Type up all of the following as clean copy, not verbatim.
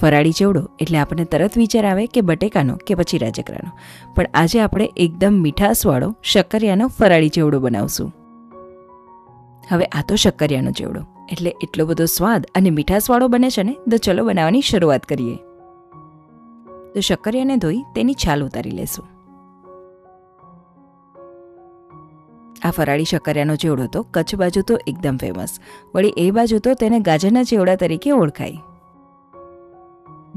ફરાળી ચેવડો એટલે આપણને તરત વિચાર આવે કે બટેકાનો કે પછી રાજગરાનો, પણ આજે આપણે એકદમ મીઠાશવાળો શક્કરિયાનો ફરાળી ચેવડો બનાવશું. હવે આ તો શક્કરિયાનો ચેવડો એટલે એટલો બધો સ્વાદ અને મીઠાશવાળો બને છે ને, તો ચલો બનાવવાની શરૂઆત કરીએ. તો શક્કરિયાને ધોઈ તેની છાલ ઉતારી લેશું. આ ફરાળી શક્કરિયાનો ચેવડો તો કચ્છ બાજુ તો એકદમ ફેમસ, વળી એ બાજુ તો તેને ગાજરના ચેવડા તરીકે ઓળખાય.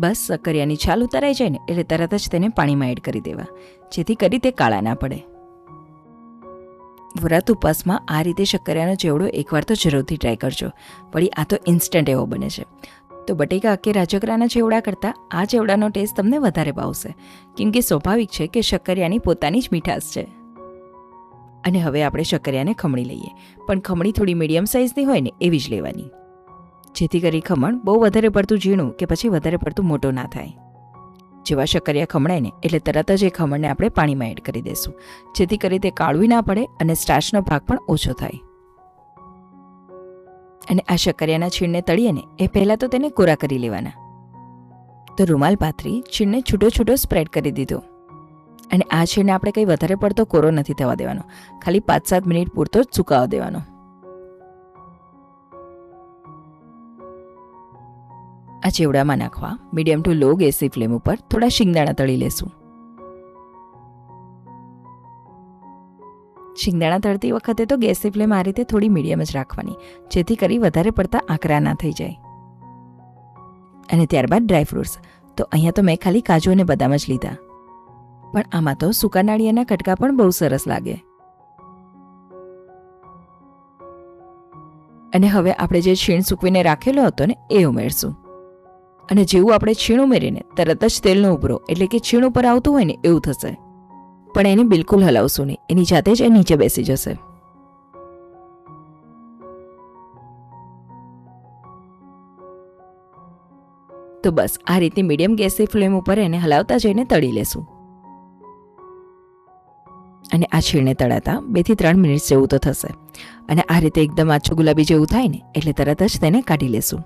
બસ શક્કરિયાની છાલ ઉતારાઈ જાય ને એટલે તરત જ તેને પાણીમાં એડ કરી દેવા, જેથી કરી તે કાળા ના પડે. વ્રત ઉપવાસમાં આ રીતે શક્કરિયાનો ચેવડો એકવાર તો જરૂરથી ટ્રાય કરજો, વળી આ તો ઇન્સ્ટન્ટ એવો બને છે. તો બટેકા કે રાજગરાના ચેવડા કરતાં આ ચેવડાનો ટેસ્ટ તમને વધારે ભાવશે, કેમ કે સ્વાભાવિક છે કે શક્કરિયાની પોતાની જ મીઠાશ છે. અને હવે આપણે શક્કરિયાને ખમણી લઈએ, પણ ખમણી થોડી મીડિયમ સાઇઝની હોય ને એવી જ લેવાની, જેથી કરી ખમણ બહુ વધારે પડતું ઝીણું કે પછી વધારે પડતું મોટો ના થાય. જેવા શક્કરિયા ખમણાય ને એટલે તરત જ એ ખમણને આપણે પાણીમાં એડ કરી દઈશું, જેથી કરી તે કાળું ના પડે અને સ્ટાર્ચનો ભાગ પણ ઓછો થાય. અને આ શક્કરિયાના છીણને તળીએ ને એ પહેલાં તો તેને કોરા કરી લેવાના. તો રૂમાલ પાથરી છીણને છૂટો છૂટો સ્પ્રેડ કરી દીધો. અને આ છીણને આપણે કંઈ વધારે પડતો કોરો નથી થવા દેવાનો, ખાલી 5-7 મિનિટ પૂરતો જ સુકાવા દેવાનો. આ ચેવડામાં નાખવા મીડિયમ ટુ લો ગેસની ફ્લેમ ઉપર થોડા શિંગદાણા તળી લેશું. શિંગદાણા તળતી વખતે તો ગેસની ફ્લેમ આ રીતે થોડી મીડિયમ જ રાખવાની, જેથી કરી વધારે પડતા આકરા ના થઈ જાય. અને ત્યારબાદ ડ્રાયફ્રૂટ્સ, તો અહીંયા તો મેં ખાલી કાજુ અને બદામ જ લીધા, પણ આમાં તો સૂકા નાળિયેરના કટકા પણ બહુ સરસ લાગે. અને હવે આપણે જે છીણ સૂકવીને રાખેલો હતો ને એ ઉમેરશું. અને જેવું આપણે છીણ ઉમેરીને તરત જ તેલનો ઉભરો એટલે કે છીણ ઉપર આવતું હોય ને એવું થશે, પણ એને બિલકુલ હલાવશું નહીં, એની જાતે જ એ નીચે બેસી જશે. તો બસ આ રીતની મીડિયમ ગેસની ફ્લેમ ઉપર એને હલાવતા જઈને તળી લેશું. અને આ છીણને તળાતા 2 થી 3 મિનિટ જેવું તો થશે. અને આ રીતે એકદમ આછું ગુલાબી જેવું થાય ને એટલે તરત જ તેને કાઢી લેશું.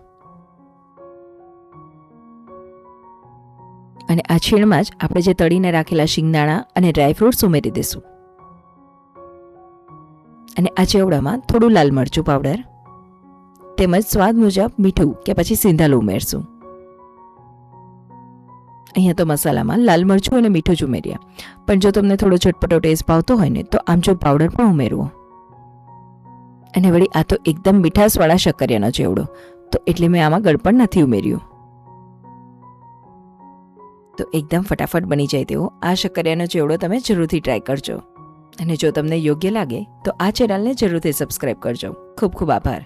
અને આ છીણમાં જ આપણે જે તળીને રાખેલા શિંગદાણા અને ડ્રાયફ્રૂટ્સ ઉમેરી દઈશું. અને આ ચેવડામાં થોડું લાલ મરચું પાવડર તેમજ સ્વાદ મુજબ મીઠું કે પછી સિંધાલું ઉમેરશું. અહીંયા તો મસાલામાં લાલ મરચું અને મીઠું જ ઉમેર્યા, પણ જો તમને થોડો ચટપટો ટેસ્ટ ભાવતો હોય ને તો આમચૂર પાવડર પણ ઉમેરવો. અને વળી આ તો એકદમ મીઠાશવાળા શક્કરિયાનો ચેવડો, તો એટલે મેં આમાં ગળપણ નથી ઉમેર્યું. તો એકદમ ફટાફટ બની જાય તેવો આ શક્કરિયાનો ચેવડો તમે જરૂરથી ટ્રાય કરજો. અને જો તમને યોગ્ય લાગે તો આ ચેનલને જરૂરથી સબસ્ક્રાઈબ કરજો. ખૂબ ખૂબ આભાર.